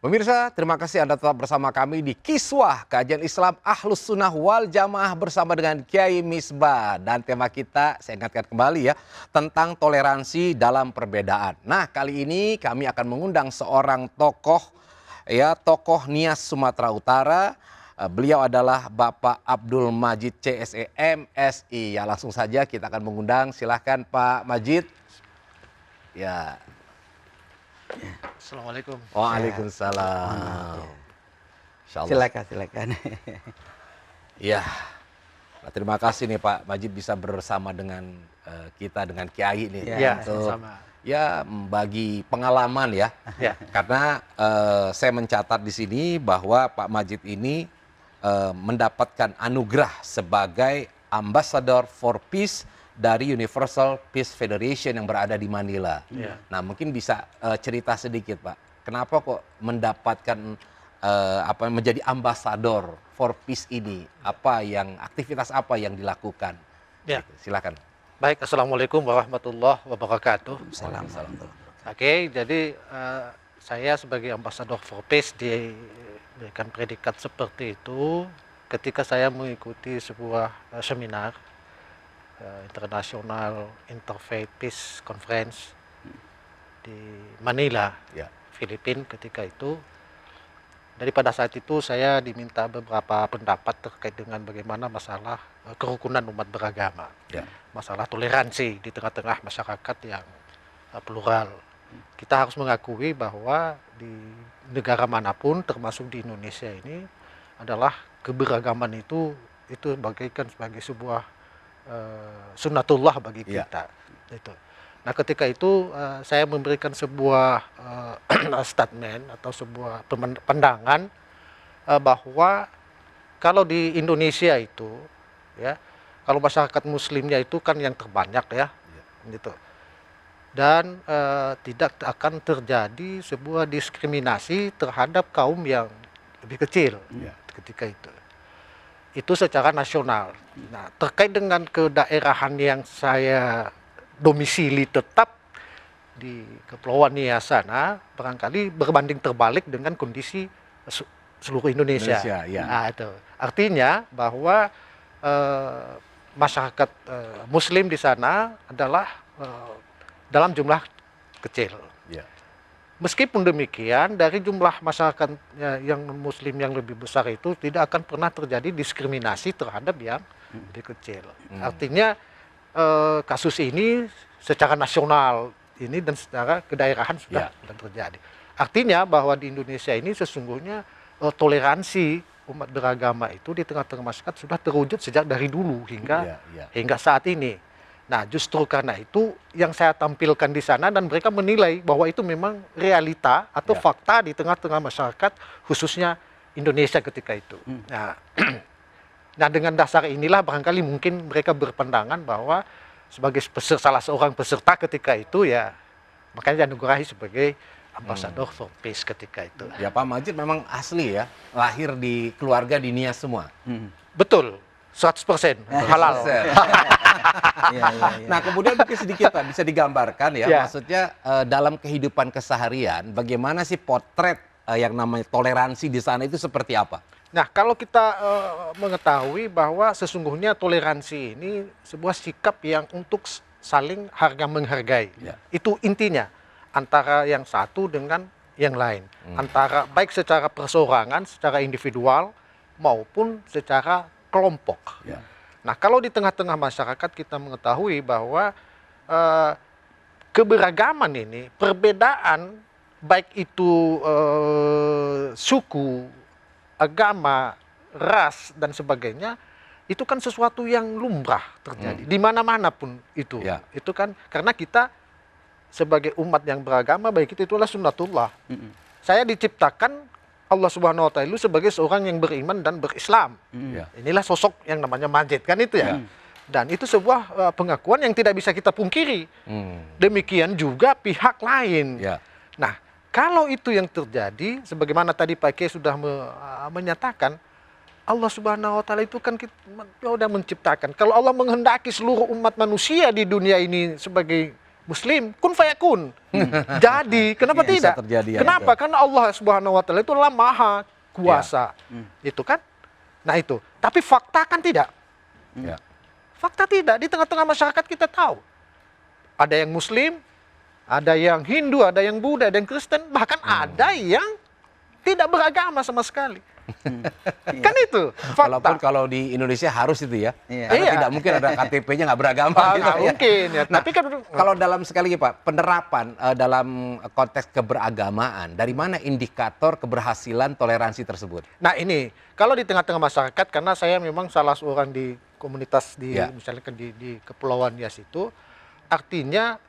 Pemirsa, terima kasih Anda tetap bersama kami di Kiswah, kajian Islam Ahlus Sunnah wal Jamaah bersama dengan Kiai Misbah. Dan tema kita, saya ingatkan kembali ya, tentang toleransi dalam perbedaan. Nah, kali ini kami akan mengundang seorang tokoh, ya, tokoh Nias Sumatera Utara. Beliau adalah Bapak Abdul Majid CSE MSI. Ya, langsung saja kita akan mengundang, silahkan Pak Majid. Ya. Assalamualaikum. Waalaikumsalam. Silakan. Ya, terima kasih nih Pak Majid bisa bersama dengan kita, dengan Kiai nih. Ya, untuk sama. ya bagi pengalaman ya. Ya. Karena saya mencatat di sini bahwa Pak Majid ini mendapatkan anugerah sebagai Ambassador for Peace dari Universal Peace Federation yang berada di Manila. Ya. Nah, mungkin bisa cerita sedikit Pak, kenapa kok mendapatkan menjadi Ambassador for Peace ini? Aktivitas apa yang dilakukan? Ya. Gitu. Silakan. Baik, Assalamualaikum warahmatullahi wabarakatuh. Waalaikumsalam. Oke, jadi saya sebagai Ambassador for Peace diberikan predikat seperti itu ketika saya mengikuti sebuah seminar International Interfaith Peace Conference di Manila, Ya. Filipina ketika itu. Daripada saat itu saya diminta beberapa pendapat terkait dengan bagaimana masalah kerukunan umat beragama, Ya. masalah toleransi di tengah-tengah masyarakat yang plural. Kita harus mengakui bahwa di negara manapun, termasuk di Indonesia ini, adalah keberagaman itu bagaikan sebagai sebuah sunnatullah bagi kita. Itu. Nah, ketika itu saya memberikan sebuah statement atau sebuah pandangan bahwa kalau di Indonesia itu, ya, kalau masyarakat Muslimnya itu kan yang terbanyak ya, gitu. Dan tidak akan terjadi sebuah diskriminasi terhadap kaum yang lebih kecil ketika itu. Itu secara nasional. Nah, terkait dengan kedaerahan yang saya domisili tetap di Kepulauan Nias sana, barangkali berbanding terbalik dengan kondisi seluruh Indonesia. Ya. Nah, itu artinya bahwa masyarakat Muslim di sana adalah dalam jumlah kecil. Ya. Meskipun demikian, dari jumlah masyarakat yang Muslim yang lebih besar itu tidak akan pernah terjadi diskriminasi terhadap yang lebih kecil. Artinya kasus ini secara nasional ini dan secara kedaerahan sudah terjadi. Artinya bahwa di Indonesia ini sesungguhnya toleransi umat beragama itu di tengah-tengah masyarakat sudah terwujud sejak dari dulu hingga saat ini. Nah, justru karena itu yang saya tampilkan di sana dan mereka menilai bahwa itu memang realita atau fakta di tengah-tengah masyarakat khususnya Indonesia ketika itu. Nah, dengan dasar inilah barangkali mungkin mereka berpandangan bahwa sebagai salah seorang peserta ketika itu ya makanya dianugerahi sebagai Ambassador for Peace ketika itu. Ya, Pak Majid memang asli ya, lahir di keluarga di Nias semua. Betul, 100% halal. Nah, kemudian mungkin sedikit Pak bisa digambarkan ya, maksudnya dalam kehidupan keseharian bagaimana sih potret yang namanya toleransi di sana itu seperti apa? Nah, kalau kita mengetahui bahwa sesungguhnya toleransi ini sebuah sikap yang untuk saling harga menghargai. Itu intinya antara yang satu dengan yang lain. Antara baik secara perseorangan, secara individual maupun secara kelompok. Nah, kalau di tengah-tengah masyarakat kita mengetahui bahwa keberagaman ini, perbedaan baik itu suku, agama, ras dan sebagainya, itu kan sesuatu yang lumrah terjadi di mana-mana pun itu. Itu kan karena kita sebagai umat yang beragama baik itulah sunnatullah. Saya diciptakan Allah Subhanahu wa taala sebagai seorang yang beriman dan berislam. Inilah sosok yang namanya Majid kan itu ya. Dan itu sebuah pengakuan yang tidak bisa kita pungkiri. Demikian juga pihak lain. Nah, kalau itu yang terjadi, sebagaimana tadi Pak Kiai sudah menyatakan, Allah Subhanahu wa taala itu kan sudah menciptakan. Kalau Allah menghendaki seluruh umat manusia di dunia ini sebagai Muslim, kun fayakun. Jadi, kenapa Bisa tidak? terjadi, ya, Kenapa? betul. Karena Allah Subhanahu wa taala itu adalah Maha Kuasa. Itu kan? Nah, itu. Tapi fakta kan tidak. Ya. Fakta tidak. Di tengah-tengah masyarakat kita tahu. Ada yang Muslim, ada yang Hindu, ada yang Buddha, ada yang Kristen, bahkan ada yang tidak beragama sama sekali. Kan itu Walaupun fakta. kalau di Indonesia harus itu ya. Iya. Karena Iya. tidak mungkin ada KTP-nya nggak beragama. Ah, gitu nggak ya. mungkin ya. Nah, Tapi kan kalau dalam sekali lagi Pak, penerapan dalam konteks keberagamaan, dari mana indikator keberhasilan toleransi tersebut? Nah ini, kalau di tengah-tengah masyarakat, karena saya memang salah seorang di komunitas di Ya. misalnya di Kepulauan Nias itu, artinya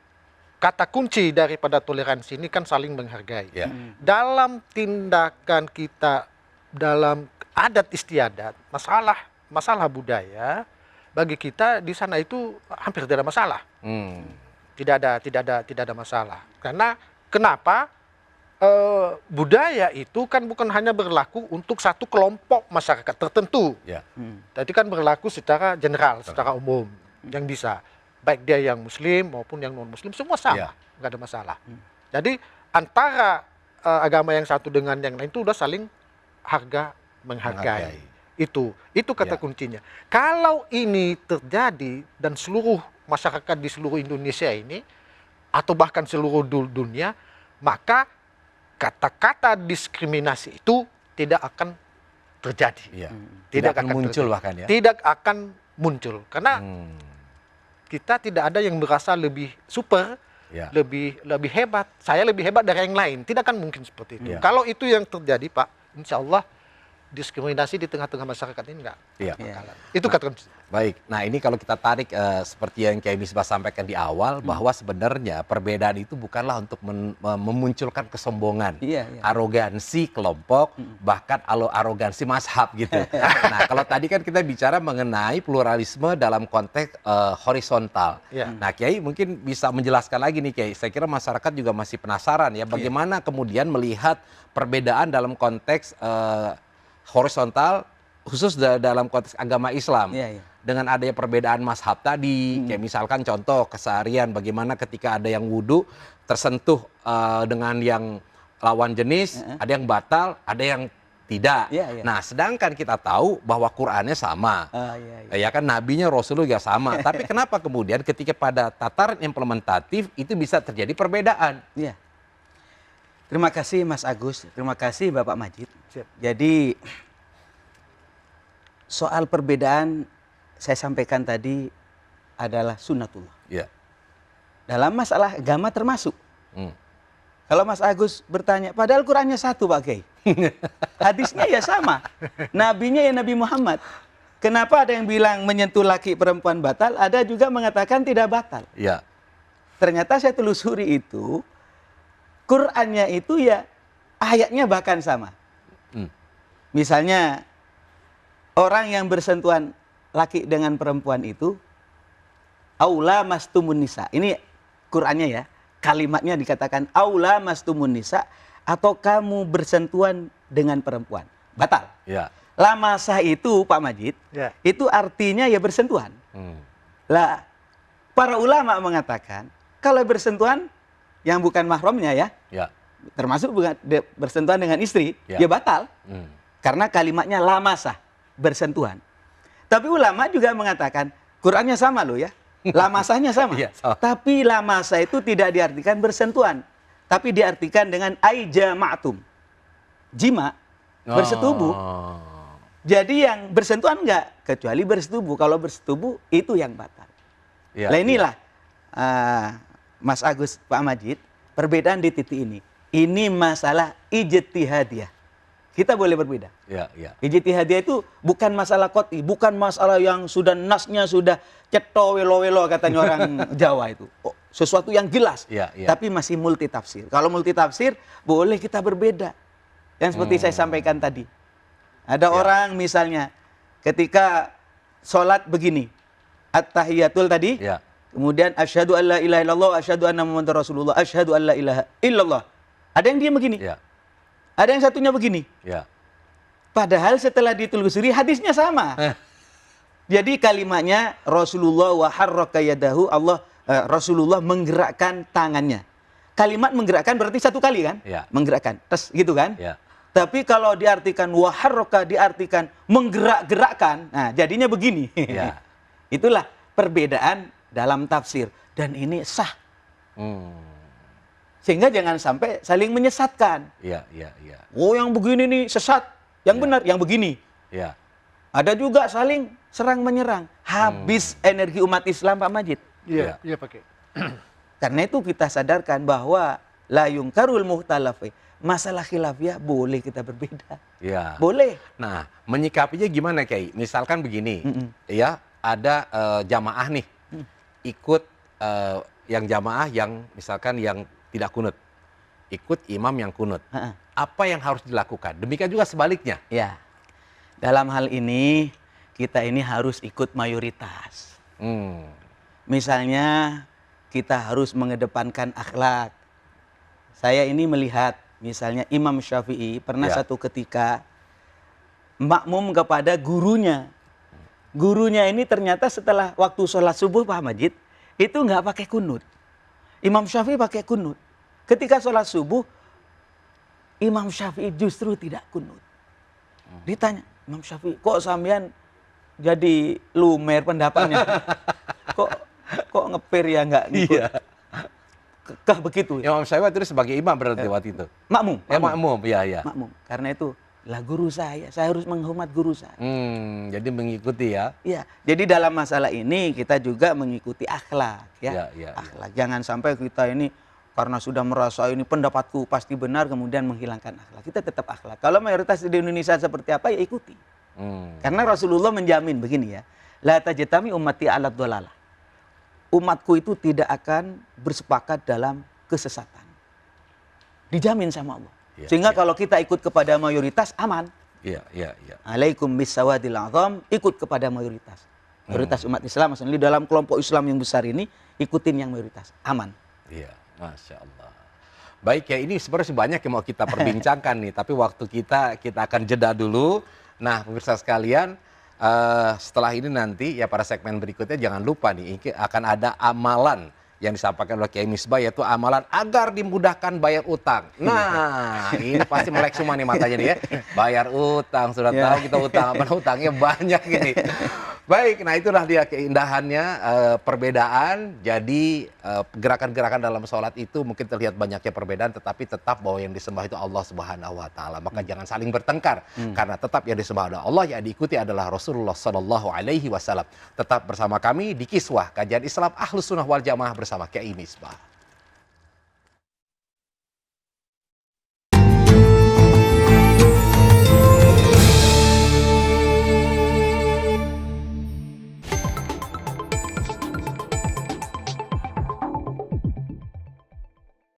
kata kunci daripada toleransi ini kan saling menghargai. Ya. Dalam tindakan kita, dalam adat istiadat, masalah budaya, bagi kita di sana itu hampir tidak ada masalah. Hmm. Tidak ada masalah. Karena kenapa? Budaya itu kan bukan hanya berlaku untuk satu kelompok masyarakat tertentu. Ya. Tadi kan berlaku secara general, secara umum yang bisa. Baik dia yang Muslim maupun yang non-Muslim, semua sama, nggak ada masalah. Jadi antara agama yang satu dengan yang lain itu udah saling menghargai. Itu kata Ya. kuncinya. Kalau ini terjadi dan seluruh masyarakat di seluruh Indonesia ini atau bahkan seluruh dunia, maka kata-kata diskriminasi itu tidak akan terjadi. Iya. Tidak Tidak akan akan muncul terjadi. bahkan ya. Tidak akan muncul karena Hmm. kita tidak ada yang merasa lebih super, Ya. lebih hebat. Saya lebih hebat dari yang lain. Tidak akan mungkin seperti itu. Ya. Kalau itu yang terjadi, Pak, insya Allah diskriminasi di tengah-tengah masyarakat ini enggak. Iya. Itu kata kunci. Baik, nah ini kalau kita tarik seperti yang Kiai Misbah sampaikan di awal, bahwa sebenarnya perbedaan itu bukanlah untuk memunculkan kesombongan, Iya, iya. arogansi kelompok, bahkan arogansi mazhab gitu. Nah kalau tadi kan kita bicara mengenai pluralisme dalam konteks horizontal. Iya. Nah Kiai mungkin bisa menjelaskan lagi nih Kiai, saya kira masyarakat juga masih penasaran ya, bagaimana kemudian melihat perbedaan dalam konteks horizontal, khusus dalam konteks agama Islam. Iya, iya. Dengan adanya perbedaan mazhab tadi, kayak misalkan contoh keseharian bagaimana ketika ada yang wudhu tersentuh dengan yang lawan jenis, ada yang batal, ada yang tidak. Iya, iya. Nah, sedangkan kita tahu bahwa Qur'annya sama. Iya, iya. Ya kan nabinya Rasulullah juga sama. Tapi kenapa kemudian ketika pada tataran implementatif itu bisa terjadi perbedaan? Iya. Terima kasih Mas Agus, terima kasih Bapak Majid. Siap. Jadi soal perbedaan saya sampaikan tadi adalah sunnatullah. Ya. Dalam masalah agama termasuk. Hmm. Kalau Mas Agus bertanya, padahal Qur'annya satu Pak Kiai. Hadisnya ya sama. Nabinya ya Nabi Muhammad. Kenapa ada yang bilang menyentuh laki perempuan batal, ada juga mengatakan tidak batal. Ya. Ternyata saya telusuri itu, Qur'annya itu ya ayatnya bahkan sama. Hmm. Misalnya orang yang bersentuhan laki dengan perempuan itu aula mastumun nisa. Ini Qur'annya ya. Kalimatnya dikatakan aula mastumun nisa atau kamu bersentuhan dengan perempuan. Batal. Ya. Lamasah itu Pak Majid, Ya. itu artinya ya bersentuhan. Hmm. Lah, para ulama mengatakan kalau bersentuhan yang bukan mahramnya ya, Ya. termasuk bersentuhan dengan istri, Ya. ya batal. Hmm. Karena kalimatnya lamasah, bersentuhan. Tapi ulama juga mengatakan, Qur'annya sama loh ya, lamasahnya sama. Iya, sama. Tapi lamasah itu tidak diartikan bersentuhan, tapi diartikan dengan aijama'tum. Jima, bersetubuh. Oh. Jadi yang bersentuhan enggak, kecuali bersetubuh. Kalau bersetubuh itu yang batal. Ya, Nah inilah Mas Agus, Pak Majid, perbedaan di titik ini. Ini masalah ijtihadiyah. Kita boleh berbeda. Ya, ya. Ijtihadiyah itu bukan masalah qot'i, bukan masalah yang sudah nasnya sudah ceto welo-welo katanya orang Jawa itu. Oh, sesuatu yang jelas, Ya, ya. tapi masih multi tafsir. Kalau multi tafsir boleh kita berbeda. Yang seperti saya sampaikan tadi. Ada orang misalnya ketika sholat begini, at-tahiyatul tadi, Ya. kemudian asyhadu an la ilaha illallah, asyhadu anna muhammadar rasulullah, asyhadu an la ilaha illallah. Ada yang diam begini, Ya. ada yang satunya begini. Ya. Padahal setelah ditelusuri hadisnya sama. Jadi kalimatnya Rasulullah wa harraka yadahu, Allah Rasulullah menggerakkan tangannya. Kalimat menggerakkan berarti satu kali kan? Ya. Menggerakkan. Terus gitu kan? Ya. Tapi kalau diartikan waharroka diartikan menggerak-gerakkan, nah jadinya begini. Ya. Itulah perbedaan dalam tafsir. Dan ini sah. Sehingga jangan sampai saling menyesatkan. Iya, iya, iya. Oh yang begini nih sesat, yang benar yang begini. Ya. Ada juga saling serang menyerang. Habis energi umat Islam Pak Majid. Iya, iya pakai. Karena itu kita sadarkan bahwa la yungkarul muhtalafi. Masalah khilafiyah boleh kita berbeda. Ya. Boleh. Nah, menyikapinya gimana Kiai? Misalkan begini, ya ada jamaah nih ikut yang jamaah yang misalkan yang tidak kunut, ikut imam yang kunut. Apa yang harus dilakukan? Demikian juga sebaliknya. Ya. Dalam hal ini kita ini harus ikut mayoritas. Misalnya kita harus mengedepankan akhlak. Saya ini melihat misalnya Imam Syafi'i pernah Ya. satu ketika makmum kepada gurunya. Gurunya ini ternyata setelah waktu sholat subuh Pak Majid itu nggak pakai kunut. Imam Syafi'i pakai kunut. Ketika sholat subuh Imam Syafi'i justru tidak kunut. Ditanya Imam Syafi'i, kok sampean jadi lumer pendapatnya? kok ngepir ya nggak ngikut? Iya. Kekeh begitu. Imam Syafi'i itu sebagai imam berarti waktu itu. Makmum. Ya makmum, ya ya. Makmum. Karena itu lah guru saya harus menghormat guru saya. Jadi mengikuti ya. Iya, jadi dalam masalah ini kita juga mengikuti akhlak ya. Ya, ya, Akhlak. Jangan sampai kita ini karena sudah merasa ini pendapatku pasti benar kemudian menghilangkan akhlak. Kita tetap akhlak. Kalau mayoritas di Indonesia seperti apa ya ikuti. Karena Rasulullah menjamin begini ya. La tajtami ummati 'ala dhalalah. Umatku itu tidak akan bersepakat dalam kesesatan. Dijamin sama Allah. Ya, Sehingga ya. kalau kita ikut kepada mayoritas aman. Iya, iya, iya. Alaikum bisawadil azam, ikut kepada mayoritas. Mayoritas umat Islam, maksudnya di dalam kelompok Islam yang besar ini, ikutin yang mayoritas. Aman. Iya, Masya Allah. Baik ya, ini sebenarnya banyak yang mau kita perbincangkan nih, tapi waktu kita akan jeda dulu. Nah, pemirsa sekalian, setelah ini nanti ya pada segmen berikutnya jangan lupa nih, akan ada amalan yang disampaikan oleh Kiai Misbah, yaitu amalan agar dimudahkan bayar utang. Nah, ini pasti melek semua nih matanya nih ya. Bayar utang, sudah tahu kita utang, apa utangnya banyak ini. Baik, nah itulah dia keindahannya, perbedaan. Jadi gerakan-gerakan dalam sholat itu mungkin terlihat banyaknya perbedaan, tetapi tetap bahwa yang disembah itu Allah Subhanahu Wa Taala. Maka jangan saling bertengkar, karena tetap yang disembah adalah Allah, yang diikuti adalah Rasulullah Sallallahu Alaihi Wasallam. Tetap bersama kami di Kiswah Kajian Islam Ahlus Sunnah Wal Jamaah bersama Kiai Misbah.